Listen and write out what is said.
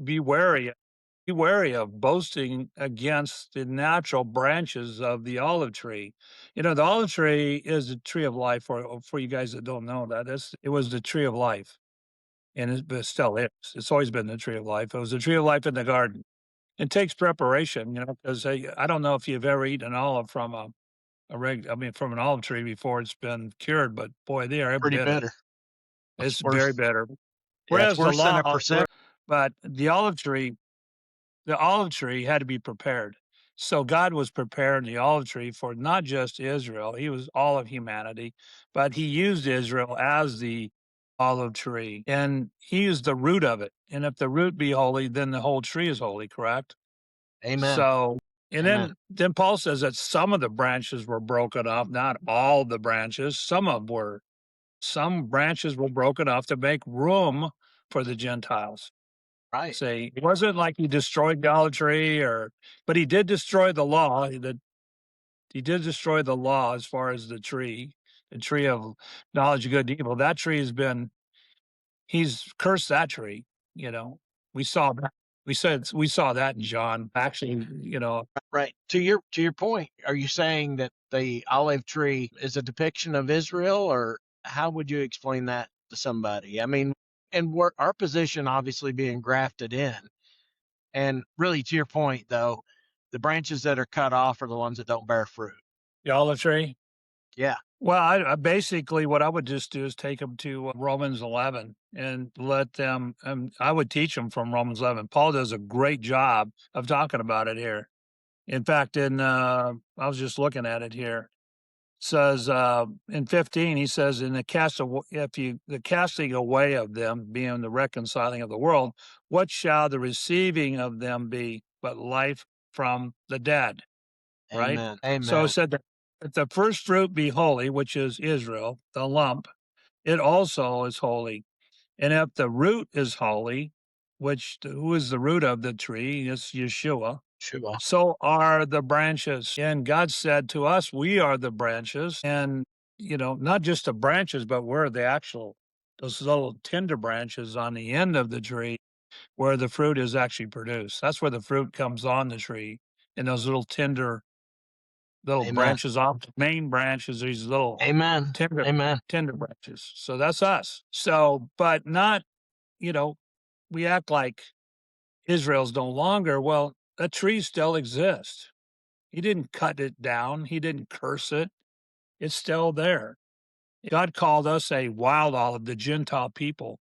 be wary be wary of boasting against the natural branches of the olive tree. You know, the olive tree is a tree of life for you guys that don't know that. It was the tree of life, and it still is. It's always been the tree of life. It was the tree of life in the garden. It takes preparation, you know, because I don't know if you've ever eaten an olive from I mean, from an olive tree before it's been cured, but boy, they are Pretty bitter. bitter. It's It's very worse. bitter. Yeah, it's Whereas worse than a percent. but the olive tree had to be prepared. So God was preparing the olive tree for not just Israel, he was all of humanity, but he used Israel as the olive tree and he used the root of it. And if the root be holy, then the whole tree is holy, correct? Amen. So, and Amen. then Paul says that some of the branches were broken off, not all the branches. Some branches were broken off to make room for the Gentiles. Right. Say it wasn't like he destroyed idolatry but he did destroy the law. He did destroy the law as far as the tree of knowledge of good and evil. That tree he's cursed that tree, you know. We saw that. We saw that in John. Actually, you know, Right. To your point, are you saying that the olive tree is a depiction of Israel, or how would you explain that to somebody? I mean, and we're, our position obviously being grafted in, and really to your point though, the branches that are cut off are the ones that don't bear fruit. the olive tree. Yeah. Well, I basically what I would just do is take them to Romans 11 and let them. I would teach them from Romans 11. Paul does a great job of talking about it here. In fact, I was just looking at it here. Says in 15, he says, "In the the casting away of them, being the reconciling of the world, what shall the receiving of them be but life from the dead?" Right. Amen. So it Amen. said that if the first fruit be holy, which is Israel, the lump, it also is holy. And if the root is holy, who is the root of the tree? It's Yeshua. Sure. So are the branches. And God said to us, we are the branches. And, you know, not just the branches, but we're those little tender branches on the end of the tree where the fruit is actually produced. That's where the fruit comes on the tree in those little Amen. branches off the main branches, these little Amen. tender, Amen. tender branches. So that's us. So, but not, you know, we act like Israel's no longer. Well, a tree still exists. He didn't cut it down. He didn't curse it. It's still there. God called us a wild olive, the Gentile people.